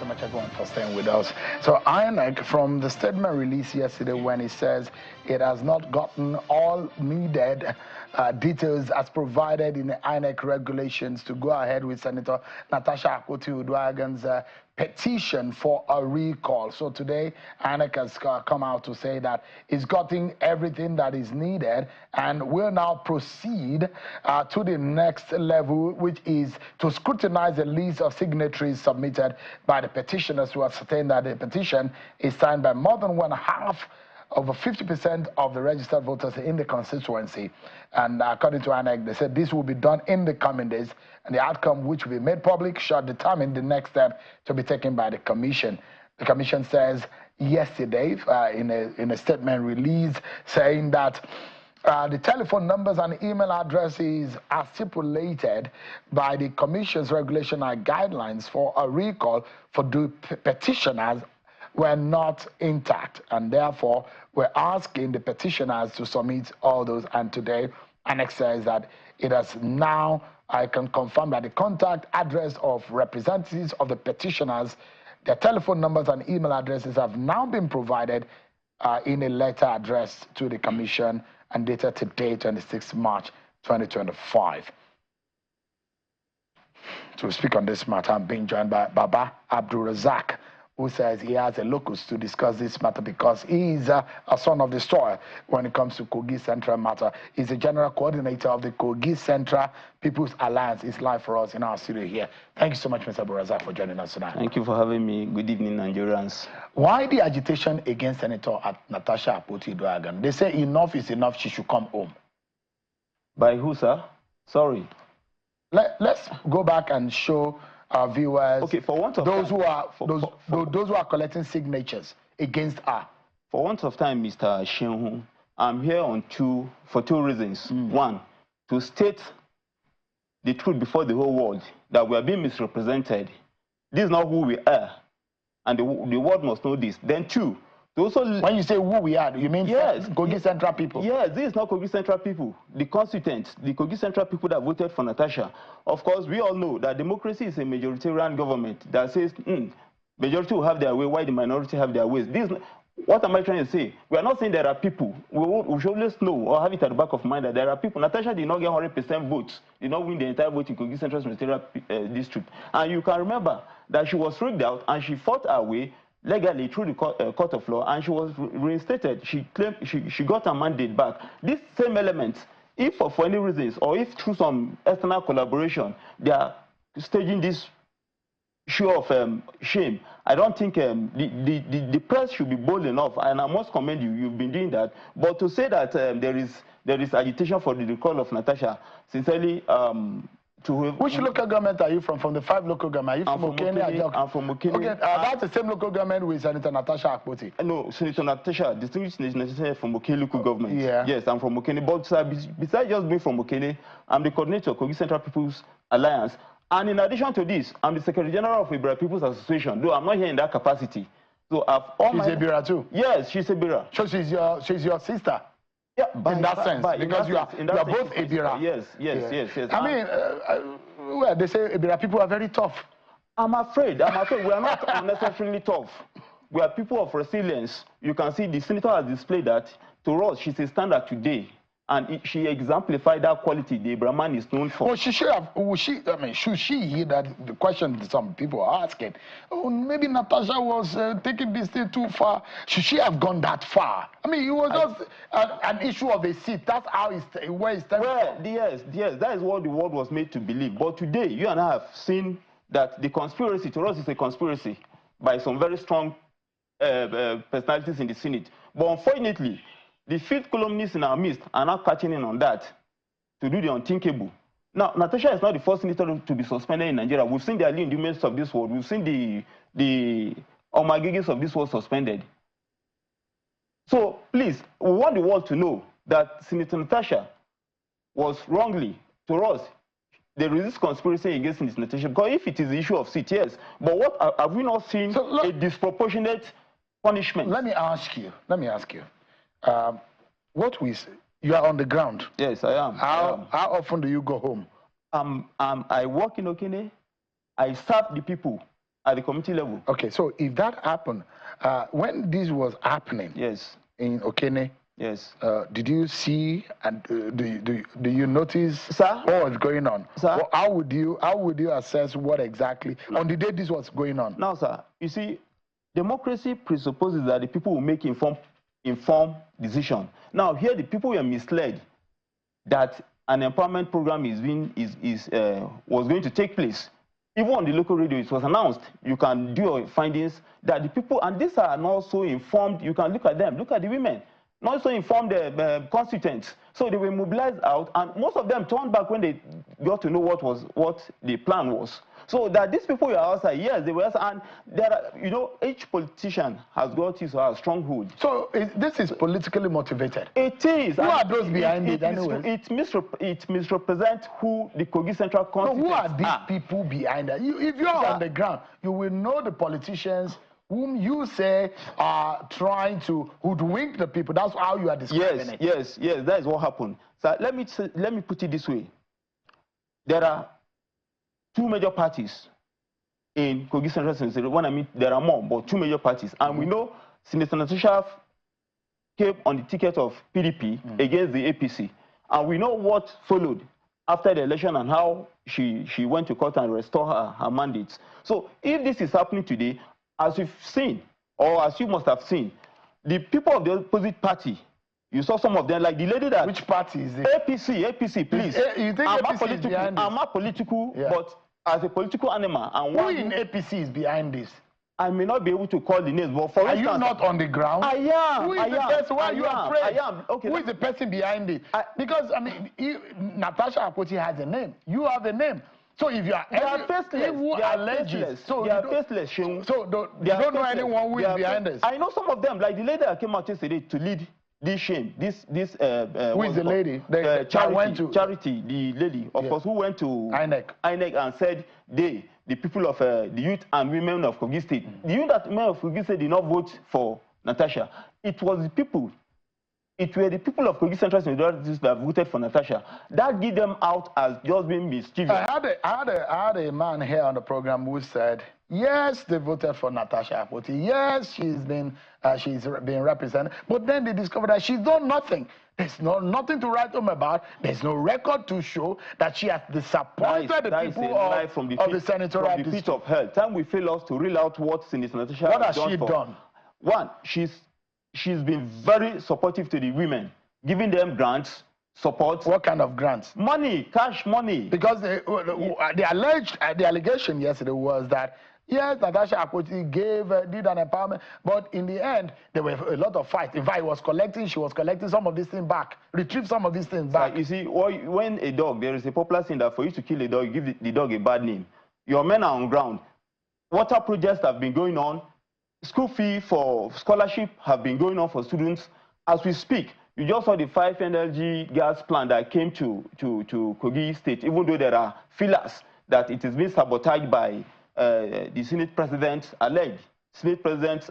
much, everyone, for staying with us. So INEC, from the statement released yesterday when it says it has not gotten all needed details as provided in the INEC regulations to go ahead with Senator Natasha Akpoti-Uduaghan's petition for a recall. So today, INEC has come out to say that it's gotten everything that is needed and will now proceed to the next level, which is to scrutinize the list of signatories submitted by the petitioners to ascertain that the petition is signed by more than over 50% of the registered voters in the constituency. And according to INEC, they said this will be done in the coming days, and the outcome, which will be made public, shall determine the next step to be taken by the commission. The commission says yesterday, in a statement released, saying that the telephone numbers and email addresses are stipulated by the commission's regulation and guidelines for a recall for the petitioners were not intact, and therefore we're asking the petitioners to submit all those. And today, INEC says that it has now, I can confirm that the contact address of representatives of the petitioners, their telephone numbers and email addresses have now been provided in a letter addressed to the commission and dated today, 26 March 2025. To speak on this matter, I'm being joined by Baba Abdulrazak, who says he has a locus to discuss this matter because he is a son of the story when it comes to Kogi Central matter. He's the general coordinator of the Kogi Central People's Alliance. It's live for us in our studio here. Thank you so much, Mr. Abdulrazak, for joining us tonight. Thank you for having me. Good evening, Nigerians. Why the agitation against Senator Natasha Akpoti-Uduaghan? They say enough is enough, she should come home. By who, sir? Sorry. Let's go back and show our viewers, okay, for want of those time, those who are collecting signatures against her. For want of time, Mr. Shenhu, I'm here for two reasons. One, to state the truth before the whole world that we are being misrepresented. This is not who we are, and the world must know this. Then two, to also, when you say who we are, you mean yes, Kogi Central people? Yes, this is not Kogi Central people. The Constituent, the Kogi Central people that voted for Natasha. Of course, we all know that democracy is a majoritarian government that says majority will have their way, while the minority have their ways. What am I trying to say? We are not saying there are people. We should always know or have it at the back of mind that there are people. Natasha did not get 100% votes, did not win the entire vote in Kogi Central Ministerial District. And you can remember that she was rigged out and she fought her way legally through the court of law, and she was reinstated. She claimed she got her mandate back. These same elements, if for any reasons or if through some external collaboration they are staging this show of shame, I don't think the press should be bold enough, and I must commend you. You've been doing that. But to say that there is agitation for the recall of Natasha, sincerely, which local government are you from? From the 5 local governments? Are you from Mokene? I'm from Mokene. Okay, that's the same local government with Senator Natasha Akpoti. No, Senator Natasha, distinguished Natasha from Mokene local government. Yeah. Yes, I'm from Mokene. But besides just being from Mokene, I'm the coordinator of Kogi Central People's Alliance. And in addition to this, I'm the Secretary General of Ibira People's Association, though I'm not here in that capacity. So she's a Ibira too? Yes, she's a Ibira. So she's your sister? Yeah, in that sense, because you are both Ibira. Yes. I mean, well, they say Ibira people are very tough. I'm afraid we are not unnecessarily tough. We are people of resilience. You can see the senator has displayed that. To us, she's a standard today. And she exemplified that quality the Ibra man is known for. Well, should she hear that the question some people are asking? Oh, maybe Natasha was taking this thing too far. Should she have gone that far? I mean, it was just an issue of a seat. That's how where it's standing. Well, yes, that is what the world was made to believe. But today, you and I have seen that the conspiracy, to us, is a conspiracy by some very strong personalities in the Senate. But unfortunately, the 5th columnists in our midst are now catching in on that to do the unthinkable. Now, Natasha is not the first senator to be suspended in Nigeria. We've seen the Ali Induments of this world. We've seen the Omagigis of this world suspended. So, please, we want the world to know that Senator Natasha was wrongly, to us, there is this conspiracy against Senator Natasha. Because if it is the issue of seat, yes. But what have we not seen a disproportionate punishment? Let me ask you. You are on the ground. Yes, I am. How often do you go home? I work in Okene. I serve the people. at the committee level. Okay, so if that happened, when this was happening, yes, in Okene, yes, did you see and do you notice, sir, what was going on? Sir, well, how would you assess what exactly on the day this was going on? Now, sir, you see, democracy presupposes that the people will make informed decision. Now, here the people were misled that an empowerment program was going to take place. Even on the local radio, it was announced. You can do your findings that the people, and these are not so informed. You can look at them. Look at the women. Not so informed constituents. So they were mobilized out, and most of them turned back when they got to know what the plan was. So that these people were outside, yes, they were outside, and there are, each politician has got his or her stronghold. So this is politically motivated. It is. Who are those behind it anyway? It misrepresents who the Kogi Central constituents are. So who are these people behind that? If you're on the ground, you will know the politicians whom you say are trying to hoodwink the people. That's how you are describing it. Yes, that is what happened. So let me put it this way. There are two major parties in Kogi Central. When I mean there are more, but two major parties. And we know Senator Natasha came on the ticket of PDP against the APC. And we know what followed after the election and how she went to court and restored her mandates. So if this is happening today, as you've seen, or as you must have seen, the people of the opposite party, you saw some of them, like the lady that... Which party is it? APC, please. You think APC is behind this? I'm not political, but as a political animal... And who in APC is behind this? I may not be able to call the names, but for instance... Are you not on the ground? I am. Who is the person? Why are you afraid? I am. Okay. Who is the person behind it? Because, I mean, Natasha Akpoti has a name. You have a name. So if you are faceless, you don't know anyone who is behind this. I know some of them, like the lady that came out yesterday to lead this shame. Who is the lady? Charity, the lady, of course, who went to INEC and said the people of the youth and women of Kogi State. The youth and women of Kogi State did not vote for Natasha. It was the people. It were the people of Kogi Central that voted for Natasha. That give them out as just being mischievous. I had a man here on the program who said, yes, they voted for Natasha Akpoti. Yes, she's been represented. But then they discovered that she's done nothing. There's nothing to write home about. There's no record to show that she has disappointed the people of the senatorial district. From the pit of hell. Time will fail us to reel out what Senator Natasha has done. What has she done? One, she's been very supportive to the women, giving them grants, support. What kind of grants? Money, cash money. Because the allegation yesterday was that, yes, Natasha Akpoti did an empowerment, but in the end, there were a lot of fights. In fact, she was collecting some of these things back, retrieve some of these things back. You see, when a dog, there is a popular saying that for you to kill a dog, you give the dog a bad name. Your men are on ground. Water projects have been going on. School fee for scholarship have been going on for students. As we speak, you just saw the 5 NLG gas plant that came to Kogi State, even though there are feelers that it is being sabotaged by the Senate President, alleged Senate President,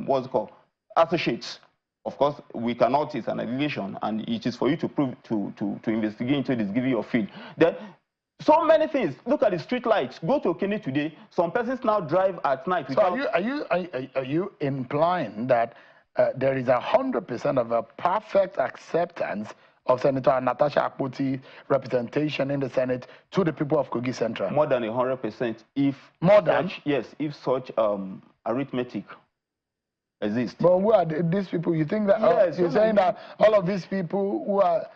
what's it called, associates. Of course, we cannot, it's an allegation, and it is for you to prove, to investigate into this, give you your feel. Then, so many things. Look at the street lights. Go to Okene today. Some persons now drive at night. So are you implying that there is 100% of a perfect acceptance of Senator Natasha Akpoti's representation in the Senate to the people of Kogi Central? More than 100%. If such arithmetic exists. But who are these people? You think that you're saying that all of these people who are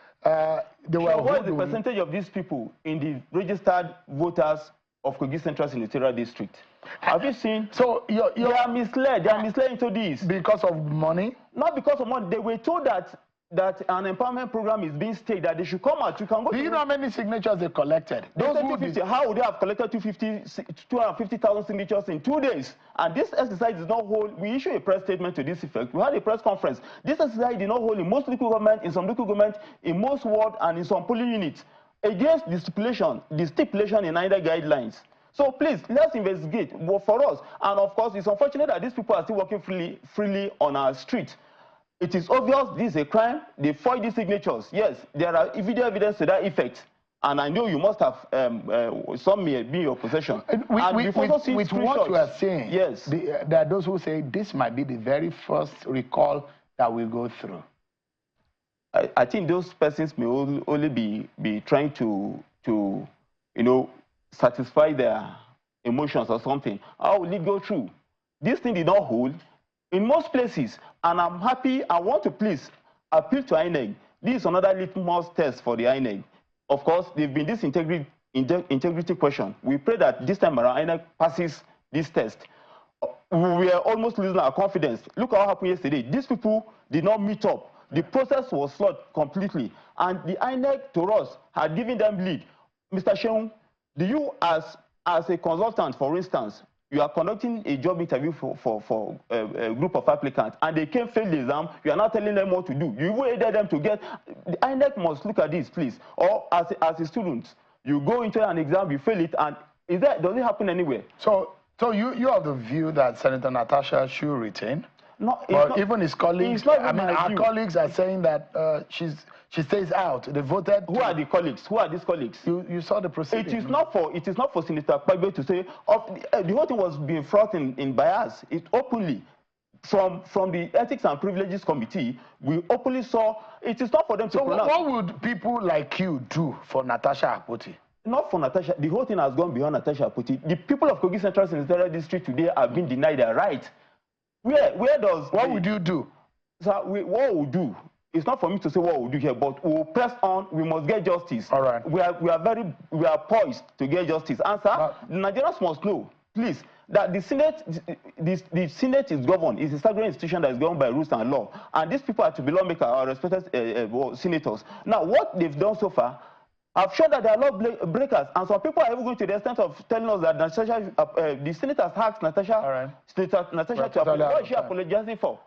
what is the percentage of these people in the registered voters of Kogi Central Senatorial District? Have you seen? So they are misled. They are misled into this. Because of money? Not because of money. They were told that an empowerment program is being staged, that they should come out. You can go. Do you know how many signatures they collected? How would they have collected 250,000 signatures in 2 days? And this exercise did not hold. We issued a press statement to this effect. We had a press conference. This exercise did not hold in most local government, in some local government, in most ward, and in some polling units against the stipulation in either guidelines. So please, let's investigate for us. And of course, it's unfortunate that these people are still working freely on our street. It is obvious this is a crime. They forged these signatures. Yes, there are video evidence to that effect. And I know you must have some may be in your possession. With what you are saying, yes, there are those who say this might be the very first recall that we go through. I think those persons may only be trying to satisfy their emotions or something. How will it go through? This thing did not hold in most places, and I'm happy. I want to please appeal to INEC. This is another litmus test for the INEC. Of course, they've been this integrity question. We pray that this time around INEC passes this test. We are almost losing our confidence. Look what happened yesterday. These people did not meet up. The process was flawed completely. And the INEC, to us, had given them lead. Mr. Sheung, do you, as a consultant, for instance, you are conducting a job interview for a group of applicants, and they came fail the exam, you are not telling them what to do. You aided them to get... The INEC must look at this, please. Or as a student, you go into an exam, you fail it, and does it happen anywhere? So you have the view that Senator Natasha should retain? No, but even his colleagues, I mean, our colleagues are saying that she stays out. They voted. Who are the colleagues? Who are these colleagues? You saw the proceedings. It is not for Senator Kpagbe to say the whole thing was being fraught in bias. It openly from the Ethics and Privileges Committee, we openly saw it is not for them to pronounce. So what would people like you do for Natasha Akpoti? Not for Natasha. The whole thing has gone beyond Natasha Akpoti. The people of Kogi Central Senatorial District today have been denied their right. What would you do? So what we'll do, it's not for me to say what we'll do here, but we'll press on. We must get justice. All right. We are poised to get justice. And sir, the Nigerians must know, please, that the Senate is governed. It's a staggering institution that is governed by rules and law. And these people are to be lawmakers or respected senators. Now, what they've done so far, I've shown that there are law breakers, and some people are even going to the extent of telling us that Natasha, the Senate has asked Natasha, Natasha to apologize. What is she apologizing for?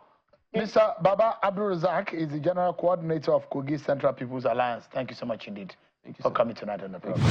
Mr. Baba Abdulrazak is the General Coordinator of Kogi Central People's Alliance. Thank you so much indeed for coming tonight on the program.